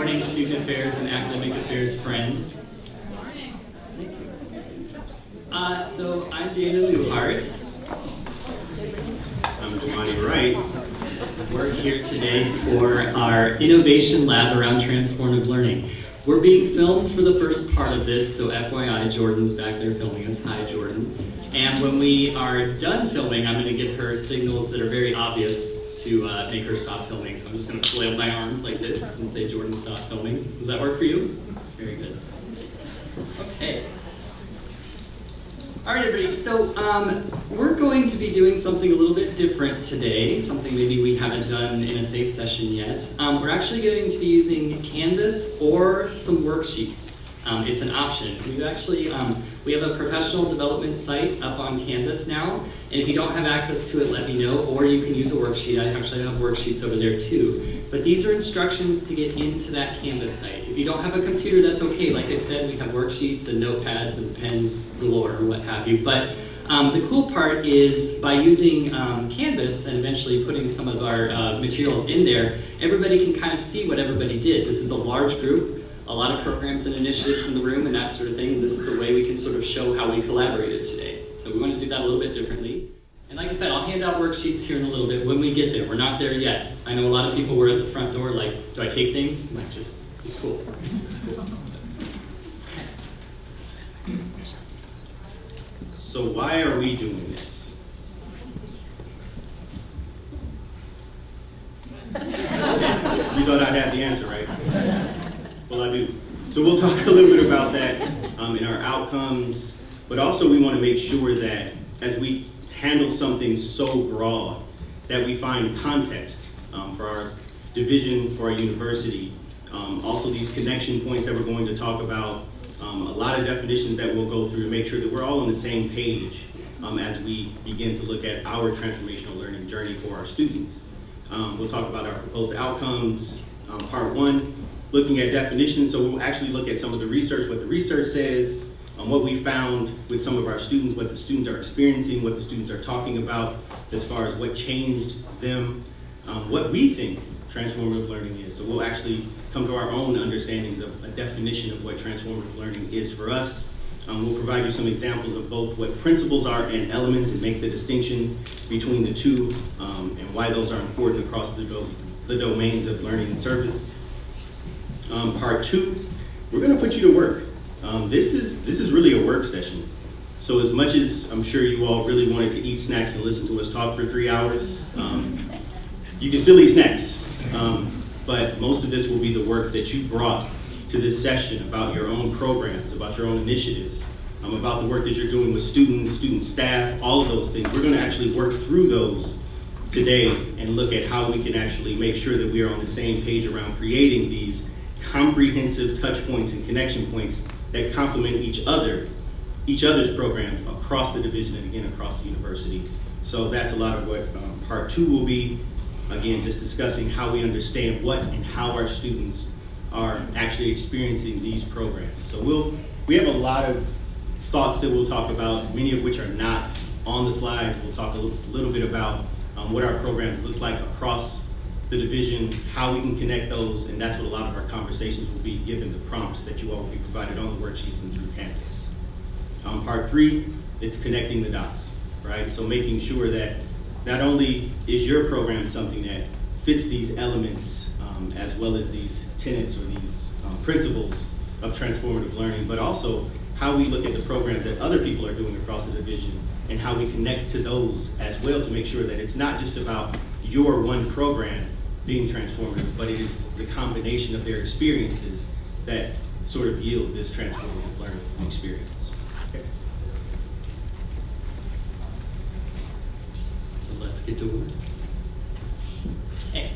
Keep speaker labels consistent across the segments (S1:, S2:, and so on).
S1: morning, student affairs and academic affairs friends. So I'm Dana Newhart.
S2: I'm Giovanni Wright.
S1: We're here today for our innovation lab around transformative learning. We're being filmed for the first part of this, so FYI, Jordan's back there filming us. Hi, Jordan. And when we are done filming, I'm going to give her signals that are very obvious to make her stop filming. So I'm just going to flail my arms like this and say, Jordan, stop filming. Does that work for you? Very good. Okay. All right, everybody. So we're going to be doing something a little bit different today, something maybe we haven't done in a SAEF session yet. We're actually going to be using Canvas or some worksheets. It's an option. We have a professional development site up on Canvas now, and if you don't have access to it, let me know, or you can use a worksheet. I actually have worksheets over there too. But these are instructions to get into that Canvas site. If you don't have a computer, that's okay. Like I said, we have worksheets and notepads and pens galore or what have you. But the cool part is by using Canvas and eventually putting some of our materials in there, everybody can kind of see what everybody did. This is a large group. A lot of programs and initiatives in the room and that sort of thing. This is a way we can sort of show how we collaborated today. So we want to do that a little bit differently. And like I said, I'll hand out worksheets here in a little bit when we get there. We're not there yet. I know a lot of people were at the front door like, do I take things? I'm like, it's cool. It's cool.
S2: So why are we doing this? You thought I'd have the answer, right? Well, I do. So we'll talk a little bit about that in our outcomes, but also we want to make sure that as we handle something so broad, that we find context for our division, for our university. Also these connection points that we're going to talk about, a lot of definitions that we'll go through to make sure that we're all on the same page as we begin to look at our transformational learning journey for our students. We'll talk about our proposed outcomes, part one, looking at definitions. So we'll actually look at some of the research, what the research says, what we found with some of our students, what the students are experiencing, what the students are talking about as far as what changed them, what we think transformative learning is. So we'll actually come to our own understandings of a definition of what transformative learning is for us. We'll provide you some examples of both what principles are and elements and make the distinction between the two and why those are important across the domains of learning and service. Part two, we're going to put you to work. This is really a work session. So as much as I'm sure you all really wanted to eat snacks and listen to us talk for 3 hours, you can still eat snacks. But most of this will be the work that you brought to this session about your own programs, about your own initiatives, about the work that you're doing with students, student staff, all of those things. We're going to actually work through those today and look at how we can actually make sure that we are on the same page around creating these comprehensive touch points and connection points that complement each other's programs across the division and again across the university. So that's a lot of what part two will be. Again, just discussing how we understand what and how our students are actually experiencing these programs. So we have a lot of thoughts that we'll talk about, many of which are not on the slides. We'll talk a little bit about what our programs look like across the division, how we can connect those, and that's what a lot of our conversations will be, given the prompts that you all will be provided on the worksheets and through Canvas. Part three, it's connecting the dots, right? So making sure that not only is your program something that fits these elements as well as these tenets or these principles of transformative learning, but also how we look at the programs that other people are doing across the division and how we connect to those as well to make sure that it's not just about your one program being transformative, but it is the combination of their experiences that sort of yields this transformative learning experience. Okay.
S1: So let's get to work. Okay.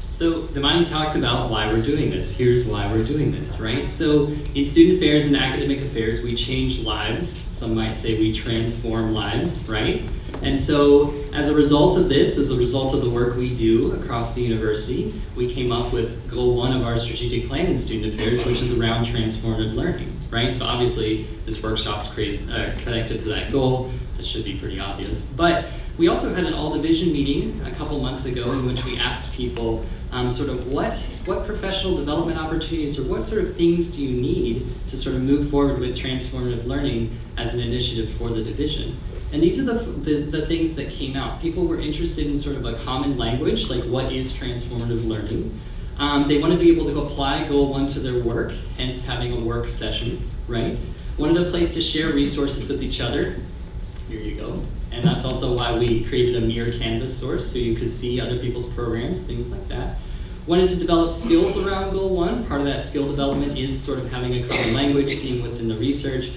S1: So Damani talked about why we're doing this. Here's why we're doing this, right? So in student affairs and academic affairs, we change lives. Some might say we transform lives, right? And so as a result of this, as a result of the work we do across the university, we came up with goal one of our strategic plan in student affairs, which is around transformative learning, right? So obviously this workshop's connected to that goal. That should be pretty obvious. But We also had an all-division meeting a couple months ago in which we asked people sort of what professional development opportunities or what sort of things do you need to sort of move forward with transformative learning as an initiative for the division. And these are the things that came out. People were interested in sort of a common language, like what is transformative learning. They want to be able to apply Goal 1 to their work, hence having a work session, right? Wanted a place to share resources with each other. Here you go. And that's also why we created a mirror Canvas source, so you could see other people's programs, things like that. Wanted to develop skills around Goal 1. Part of that skill development is sort of having a common language, seeing what's in the research,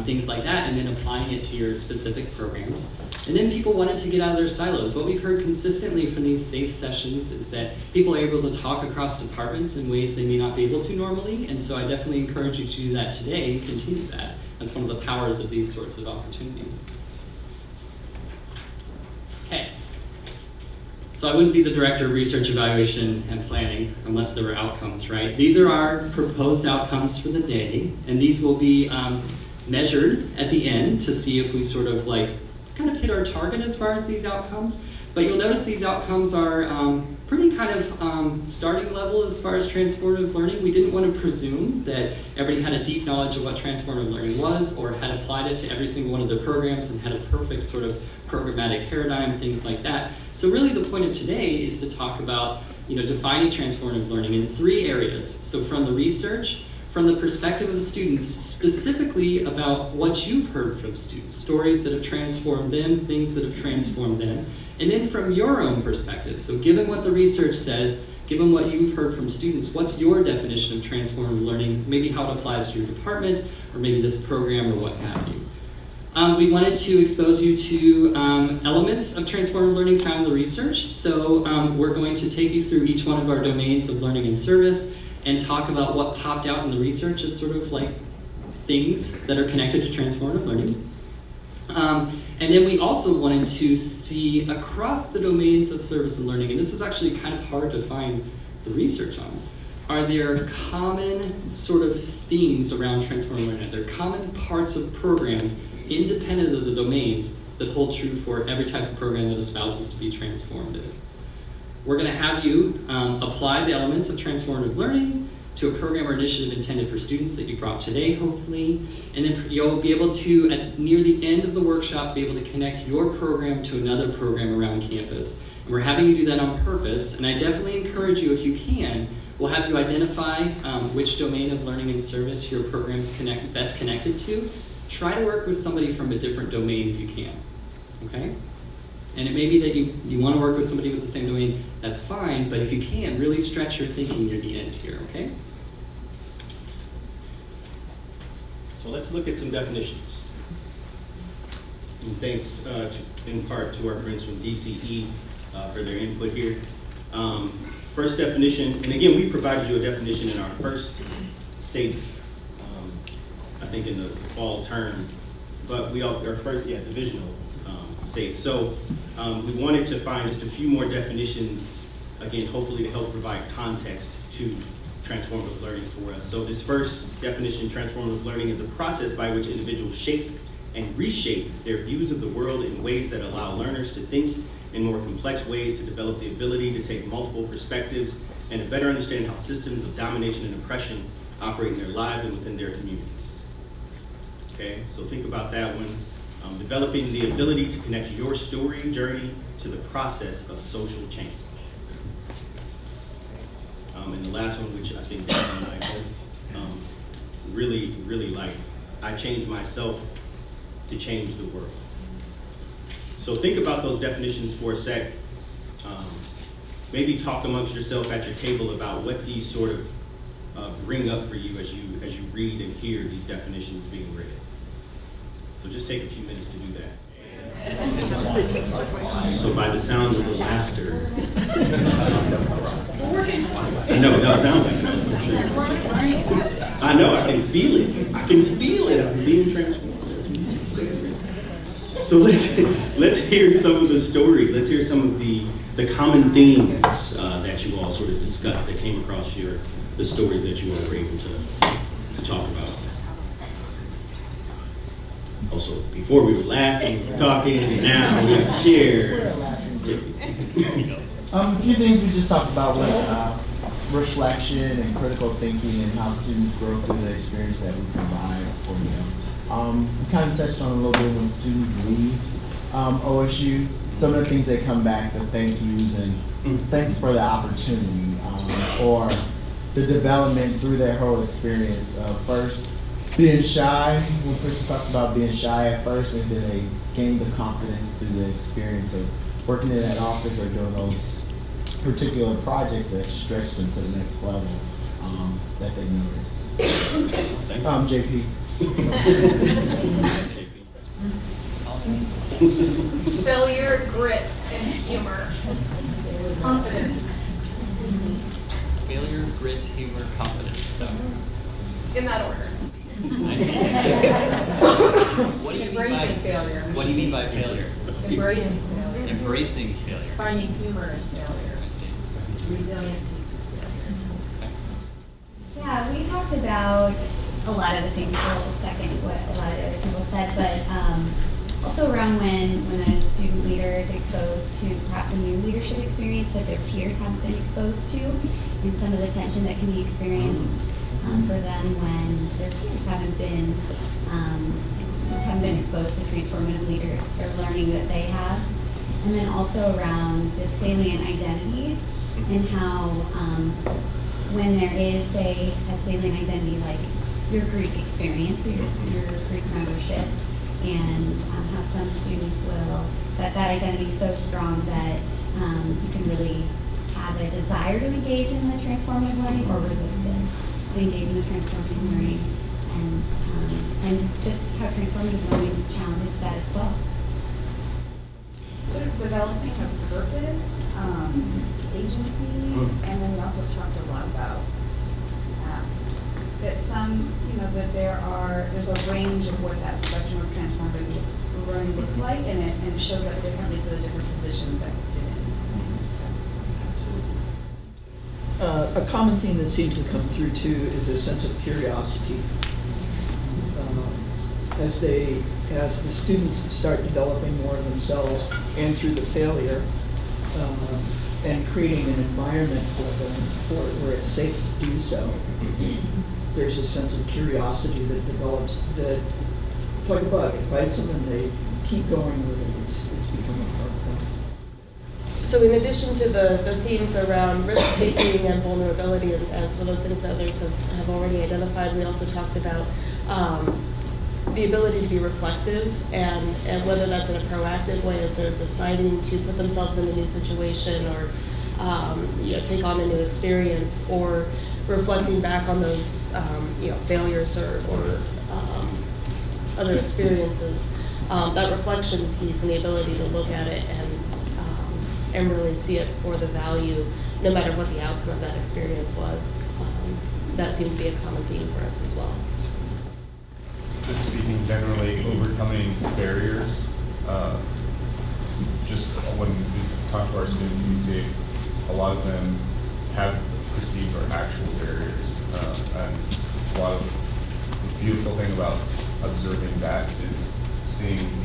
S1: things like that, and then applying it to your specific programs. And then people wanted to get out of their silos. What we've heard consistently from these SAFE sessions is that people are able to talk across departments in ways they may not be able to normally, and so I definitely encourage you to do that today and continue that. That's one of the powers of these sorts of opportunities. Okay. So I wouldn't be the director of research, evaluation, and planning unless there were outcomes, right? These are our proposed outcomes for the day, and these will be measured at the end to see if we sort of like kind of hit our target as far as these outcomes. But you'll notice these outcomes are pretty kind of starting level as far as transformative learning. We didn't want to presume that everybody had a deep knowledge of what transformative learning was or had applied it to every single one of their programs and had a perfect sort of programmatic paradigm, things like that. So really the point of today is to talk about, defining transformative learning in 3 areas. So from the research, from the perspective of the students, specifically about what you've heard from students, stories that have transformed them, things that have transformed them, and then from your own perspective. So given what the research says, given what you've heard from students, what's your definition of transformative learning, maybe how it applies to your department, or maybe this program, or what have you. We wanted to expose you to elements of transformative learning found in the research. So we're going to take you through each one of our domains of learning and service and talk about what popped out in the research as sort of like things that are connected to transformative learning. And then we also wanted to see across the domains of service and learning, and this was actually kind of hard to find the research on, are there common sort of themes around transformative learning? Are there common parts of programs independent of the domains that hold true for every type of program that espouses to be transformative? We're going to have you apply the elements of transformative learning to a program or initiative intended for students that you brought today, hopefully. And then you'll be able to, near the end of the workshop, be able to connect your program to another program around campus. And we're having you do that on purpose. And I definitely encourage you, if you can, we'll have you identify which domain of learning and service your program's best connected to. Try to work with somebody from a different domain if you can, okay? And it may be that you want to work with somebody with the same domain, that's fine, but if you can, really stretch your thinking near the end here, okay?
S2: So let's look at some definitions. And thanks in part to our friends from DCE for their input here. First definition, and again, we provided you a definition in our first SAFE, I think in the fall term, but our first, divisional SAFE. So we wanted to find just a few more definitions, again, hopefully to help provide context to transformative learning for us. So this first definition, transformative learning, is a process by which individuals shape and reshape their views of the world in ways that allow learners to think in more complex ways, to develop the ability to take multiple perspectives, and to better understand how systems of domination and oppression operate in their lives and within their communities. Okay, so think about that one. Developing the ability to connect your story journey to the process of social change. And the last one, which I think Dan and I both really, really like, I change myself to change the world. So think about those definitions for a sec. Maybe talk amongst yourself at your table about what these sort of bring up for you as you read and hear these definitions being read. So just take a few minutes to do that. So by the sound of the laughter, no, it sounds like that. I know, I can feel it. I can feel it. I'm being transformed. So let's hear some of the stories. Let's hear some of the common themes that you all sort of discussed that came across the stories that you all were able to talk about. Also, before we were laughing, we were talking, and now we have to share.
S3: A few things we just talked about was reflection and critical thinking and how students grow through the experience that we provide for them. We kind of touched on a little bit when students leave OSU. Some of the things that come back, the thank yous and thanks for the opportunity, or the development through their whole experience. First, being shy, when Chris talked about being shy at first, and then they gained the confidence through the experience of working in that office or doing those particular projects that stretched them to the next level that they noticed. JP.
S4: Failure, grit, and humor. Confidence.
S1: Failure, grit, humor, confidence. So,
S4: In that order.
S1: I see. What do you mean by
S5: Embracing failure.
S1: What do you mean by failure?
S5: Embracing failure.
S1: Embracing failure.
S5: Finding humor in failure.
S1: I see.
S5: Resiliency.
S6: Yeah, we talked about a lot of the things, I'll second what a lot of the other people said, but also around when a student leader is exposed to perhaps a new leadership experience that their peers haven't been exposed to, and some of the tension that can be experienced for them when their peers haven't been exposed to transformative leader or learning that they have. And then also around just salient identities and how when there is a salient identity like your Greek experience or your Greek membership, and how some students will, that identity is so strong that you can really have a desire to engage in the transformative learning or resist it, to engage in the transformative learning, and just how transformative learning challenges that as well.
S7: Sort of developing a purpose, agency, and then we also talked a lot about that there's a range of what that spectrum of transformative learning looks like, and it shows up differently for the different positions that we sit in.
S8: A common theme that seems to come through too is a sense of curiosity. As the students start developing more of themselves and through the failure, and creating an environment for them where it's safe to do so, there's a sense of curiosity that develops that it's like a bug. It bites them and they keep going with it. It's become a part of them.
S9: So in addition to the themes around risk-taking and vulnerability, and some of those things that others have already identified, we also talked about the ability to be reflective, and whether that's in a proactive way as they're deciding to put themselves in a new situation or take on a new experience, or reflecting back on those failures or other experiences. That reflection piece and the ability to look at it and really see it for the value, no matter what the outcome of that experience was. That seemed to be a common theme for us as well.
S10: Just speaking generally, overcoming barriers. Just when we talk to our students, we see a lot of them have perceived or actual barriers. And a lot of the beautiful thing about observing that is seeing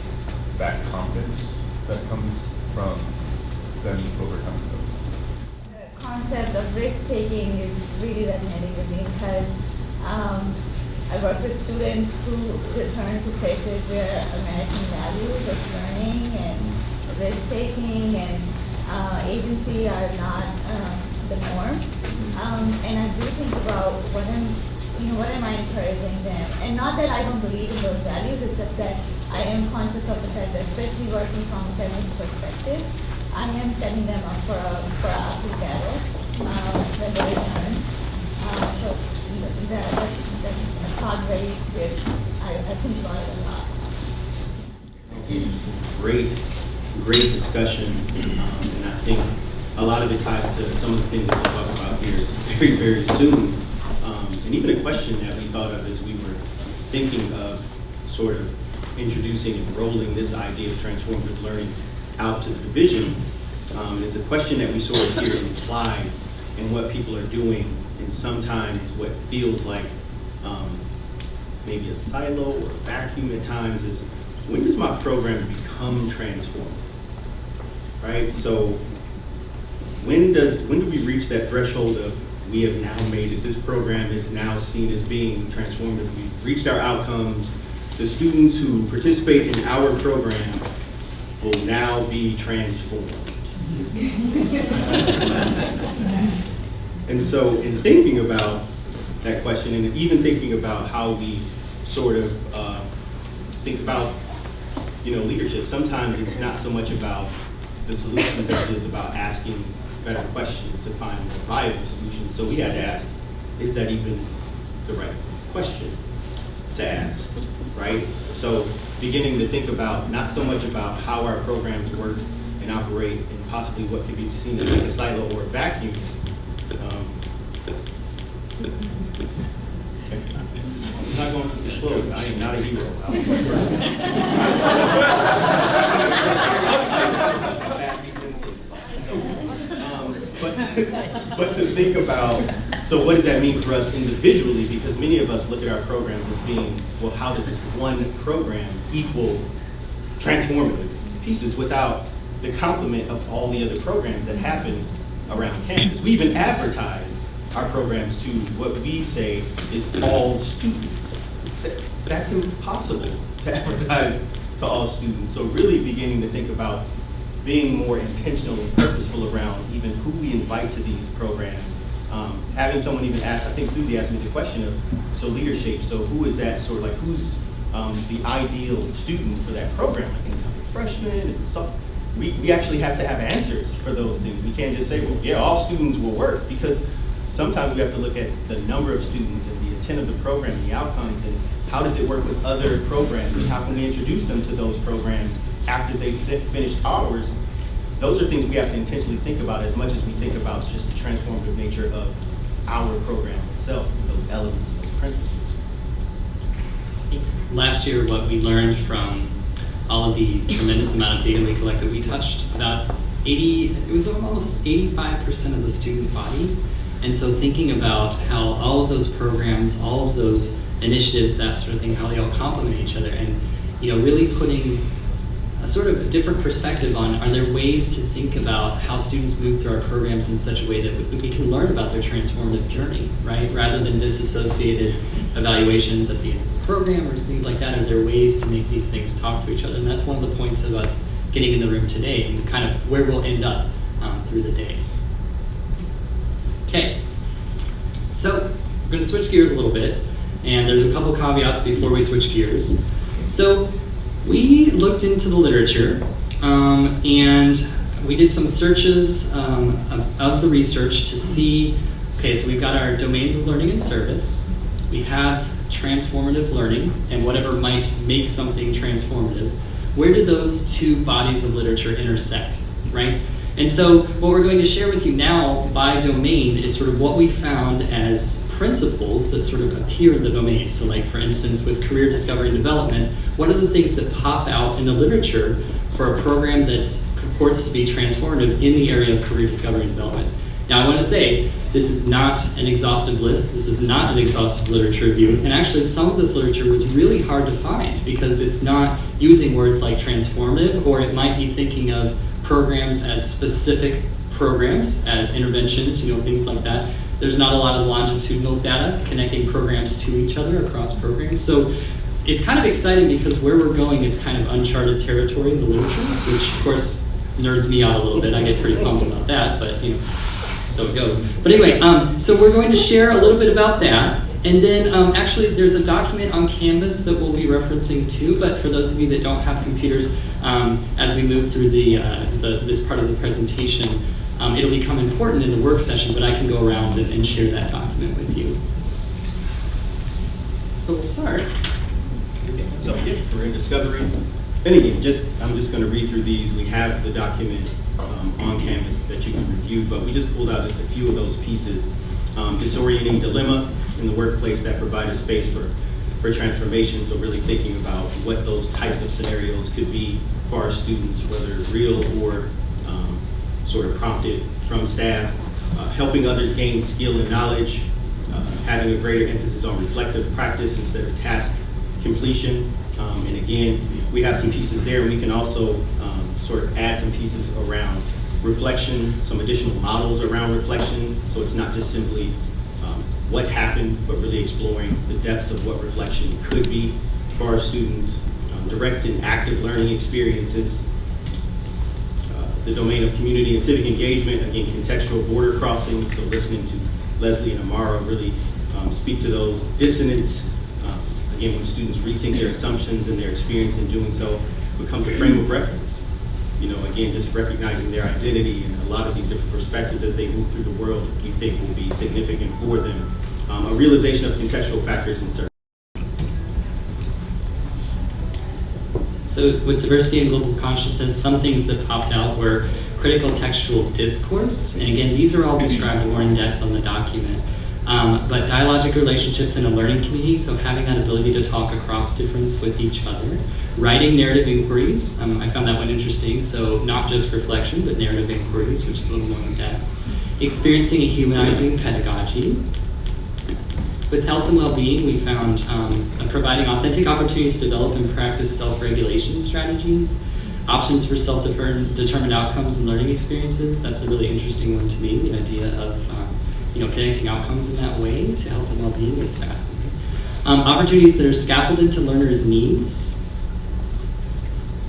S10: that confidence that comes from them overcoming those.
S11: The concept of risk-taking is really resonating with me because I work with students who return to places where American values of learning and risk-taking and agency are not the norm. And I do think about what am I encouraging them? And not that I don't believe in those values, it's just that I am conscious of the fact that, especially working from a feminist perspective, I am setting them up for a uphill battle when they return. So that's a thought very good. I think about it a lot.
S2: Great discussion, and I think a lot of it ties to some of the things that we'll talk about here very, very soon. And even a question that we thought of as we were thinking of sort of introducing and rolling this idea of transformative learning out to the division. It's a question that we sort of hear implied in what people are doing, and sometimes what feels like maybe a silo or a vacuum at times is, when does my program become transformative? Right? So when do we reach that threshold of, we have now made it, this program is now seen as being transformative, we've reached our outcomes, the students who participate in our program will now be transformed. And so in thinking about that question, and even thinking about how we sort of think about, leadership, sometimes it's not so much about the solutions as it is about asking better questions to find more viable solutions. So we had to ask, is that even the right question to ask, right? So beginning to think about not so much about how our programs work and operate and possibly what could be seen as like a silo or a vacuum. I'm not going to explode. I am not a hero. But to think about, so what does that mean for us individually? Because many of us look at our programs as being, well, how does this one program equal transformative pieces without the complement of all the other programs that happen around campus? We even advertise our programs to what we say is all students. That's impossible to advertise to all students. So really beginning to think about being more intentional and purposeful around even who we invite to these programs. Having someone even ask, I think Susie asked me the question of, so leadership, so who is that sort of like, who's the ideal student for that program? Like, a freshman, is it something? We actually have to have answers for those things. We can't just say, well, yeah, all students will work, because sometimes we have to look at the number of students and the intent of the program and the outcomes, and how does it work with other programs, and how can we introduce them to those programs after they've finished ours. Those are things we have to intentionally think about as much as we think about just the transformative nature of our program itself, those elements and those principles.
S1: Last year, what we learned from all of the tremendous amount of data we collected, we touched about almost 85% of the student body. And so thinking about how all of those programs, all of those initiatives, that sort of thing, how they all complement each other, and really putting a sort of a different perspective on, are there ways to think about how students move through our programs in such a way that we can learn about their transformative journey, right? Rather than disassociated evaluations at the end of the program or things like that, are there ways to make these things talk to each other? And that's one of the points of us getting in the room today, and kind of where we'll end up through the day. Okay, so we're going to switch gears a little bit, and there's a couple caveats before we switch gears. So we looked into the literature, and we did some searches of the research to see, okay, so we've got our domains of learning and service, we have transformative learning, and whatever might make something transformative. Where do those two bodies of literature intersect, right? And so what we're going to share with you now by domain is sort of what we found as principles that sort of appear in the domain. So like, for instance, with career discovery and development, what are the things that pop out in the literature for a program that purports to be transformative in the area of career discovery and development? Now I want to say, this is not an exhaustive list, this is not an exhaustive literature review, and actually some of this literature was really hard to find because it's not using words like transformative, or it might be thinking of programs as specific programs, as interventions, things like that. There's not a lot of longitudinal data connecting programs to each other across programs. So it's kind of exciting because where we're going is kind of uncharted territory in the literature, which of course nerds me out a little bit. I get pretty pumped about that, but so it goes. But anyway, so we're going to share a little bit about that. And then actually there's a document on Canvas that we'll be referencing too, but for those of you that don't have computers, as we move through this part of the presentation, it'll become important in the work session, but I can go around and share that document with you. So we'll start.
S2: So yeah, we're in discovery. And again, I'm just going to read through these. We have the document on Canvas that you can review, but we just pulled out just a few of those pieces. Disorienting dilemma in the workplace that provide a space for transformation. So really thinking about what those types of scenarios could be for our students, whether real or sort of prompted from staff. Helping others gain skill and knowledge. having a greater emphasis on reflective practice instead of task completion. And again, we have some pieces there, and we can also sort of add some pieces around reflection, some additional models around reflection, so it's not just simply what happened, but really exploring the depths of what reflection could be for our students, direct and active learning experiences, the domain of community and civic engagement, again, contextual border crossing, so listening to Leslie and Amara really speak to those dissonance, again, when students rethink their assumptions and their experience in doing so becomes a frame of reference. You know, again, just recognizing their identity and a lot of these different perspectives as they move through the world, we think will be significant for them. A realization of contextual factors in service.
S1: So with diversity and global consciousness, some things that popped out were critical textual discourse. And again, these are all described more in depth on the document. But dialogic relationships in a learning community, so having that ability to talk across difference with each other. Writing narrative inquiries, I found that one interesting. So not just reflection, but narrative inquiries, which is a little more in depth. Experiencing and humanizing pedagogy. With health and well-being, we found providing authentic opportunities to develop and practice self-regulation strategies, options for self-determined outcomes and learning experiences. That's a really interesting one to me, the idea of connecting outcomes in that way to health and well-being is fascinating. Opportunities that are scaffolded to learners' needs.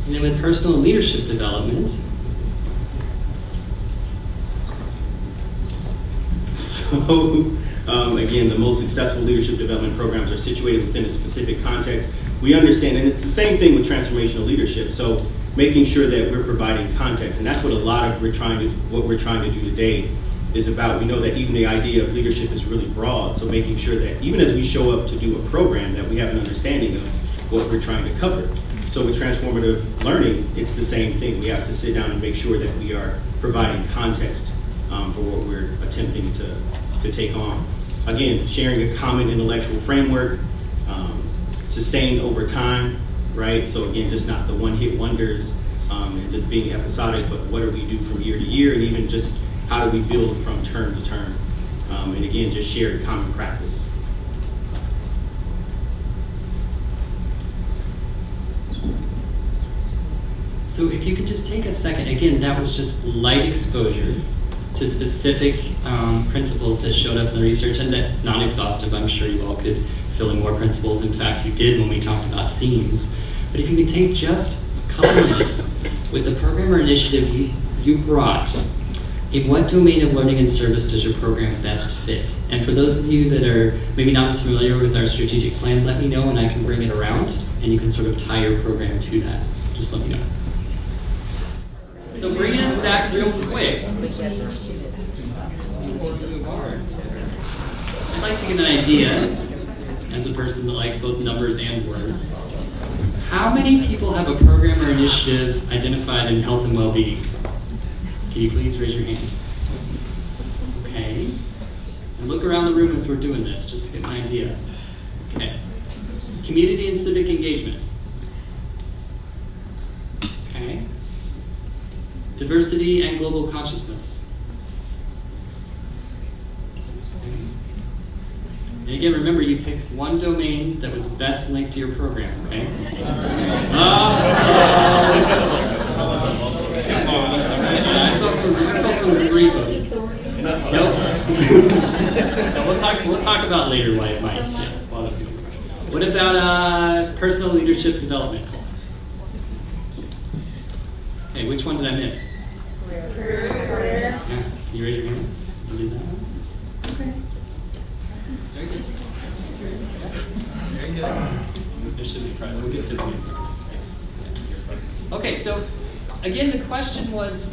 S1: And then with personal and leadership development.
S2: So, again, the most successful leadership development programs are situated within a specific context. We understand, and it's the same thing with transformational leadership. So making sure that we're providing context, and that's what a lot of what we're trying to do today is about. We know that even the idea of leadership is really broad, so making sure that even as we show up to do a program, that we have an understanding of what we're trying to cover. So with transformative learning, it's the same thing. We have to sit down and make sure that we are providing context for what we're attempting to take on. Again, sharing a common intellectual framework, sustained over time, right? So again, just not the one-hit wonders and just being episodic, but what do we do from year to year, and even just how do we build from term to term? And again, just shared common practice.
S1: So if you could just take a second, again, that was just light exposure to specific principles that showed up in the research, and that's not exhaustive. I'm sure you all could fill in more principles. In fact, you did when we talked about themes. But if you could take just a couple minutes with the program or initiative you brought, in what domain of learning and service does your program best fit? And for those of you that are maybe not as familiar with our strategic plan, let me know and I can bring it around and you can sort of tie your program to that. Just let me know. So bringing us back real quick. I'd like to get an idea, as a person that likes both numbers and words, how many people have a program or initiative identified in health and well-being? Can you please raise your hand? Okay. And look around the room as we're doing this, just to get an idea. Okay. Community and civic engagement. Okay. Diversity and global consciousness. Okay. And again, remember, you picked one domain that was best linked to your program, okay? I saw some repo. Nope. No, we'll talk about later why it might. Yeah, what about personal leadership development? Hey, which one did I miss? Career. Yeah. Can you raise your hand? You did that one? Okay. Very good. Very good. There should be prizes. We'll get to the Okay, so again, the question was,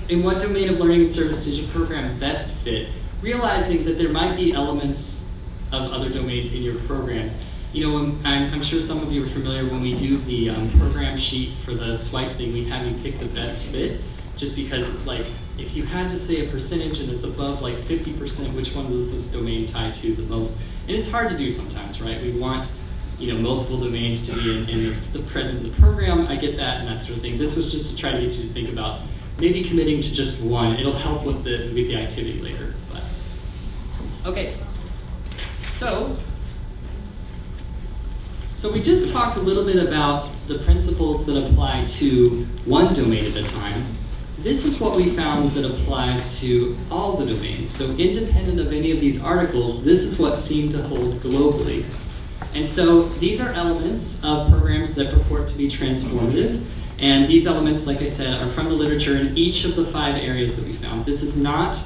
S1: in what domain of learning and service does your program best fit? Realizing that there might be elements of other domains in your programs. You know, I'm sure some of you are familiar when we do the program sheet for the swipe thing, we have you pick the best fit, just because it's like, if you had to say a percentage and it's above like 50%, which one does this domain tie to the most? And it's hard to do sometimes, right? We want, multiple domains to be in the present of the program. I get that and that sort of thing. This was just to try to get you to think about maybe committing to just one. It'll help with the activity later. But okay, So we just talked a little bit about the principles that apply to one domain at a time. This is what we found that applies to all the domains. So independent of any of these articles, this is what seemed to hold globally. And so these are elements of programs that purport to be transformative. And these elements, like I said, are from the literature in each of the 5 areas that we found. This is not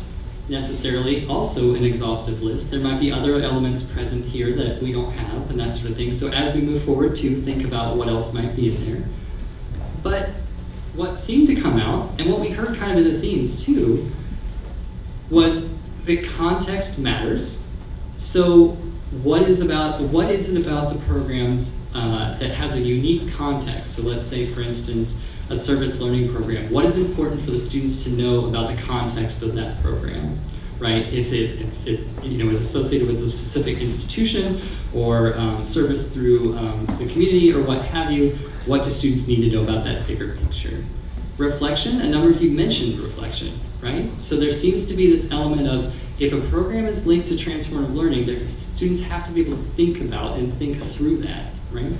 S1: necessarily also an exhaustive list. There might be other elements present here that we don't have and that sort of thing. So as we move forward to think about what else might be in there. But what seemed to come out, and what we heard kind of in the themes too, was that context matters. So what is it about the programs that has a unique context? So let's say, for instance, a service learning program. What is important for the students to know about the context of that program, right? If it is associated with a specific institution or service through the community or what have you, what do students need to know about that bigger picture? Reflection, a number of you mentioned reflection, right? So there seems to be this element of, if a program is linked to transformative learning, students have to be able to think about and think through that, right?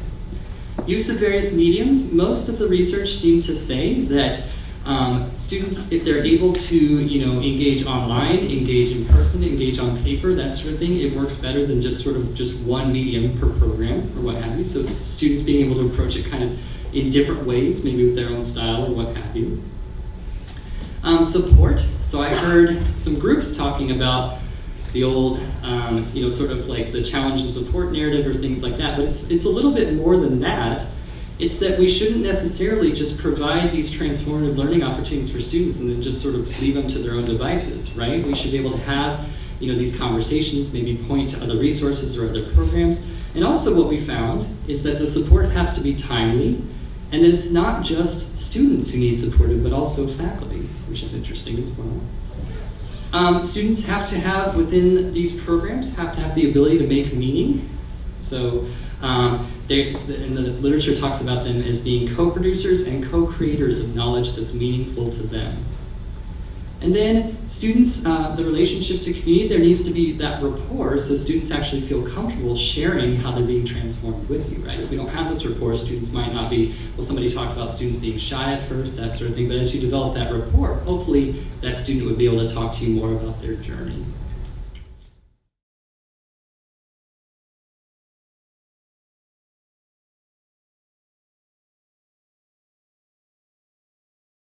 S1: Use of various mediums. Most of the research seemed to say that students, if they're able to, engage online, engage in person, engage on paper, that sort of thing, it works better than just one medium per program or what have you. So students being able to approach it kind of in different ways, maybe with their own style or what have you. Support. So I heard some groups talking about the old, sort of like the challenge and support narrative or things like that, but it's a little bit more than that. It's that we shouldn't necessarily just provide these transformative learning opportunities for students and then just sort of leave them to their own devices, right? We should be able to have, these conversations, maybe point to other resources or other programs. And also what we found is that the support has to be timely, and that it's not just students who need supported, but also faculty, which is interesting as well. Students have to have, within these programs, have to have the ability to make meaning. So, and the literature talks about them as being co-producers and co-creators of knowledge that's meaningful to them. And then students, the relationship to community, there needs to be that rapport so students actually feel comfortable sharing how they're being transformed with you, right? If we don't have this rapport, students might not be, well, somebody talked about students being shy at first, that sort of thing, but as you develop that rapport, hopefully that student would be able to talk to you more about their journey.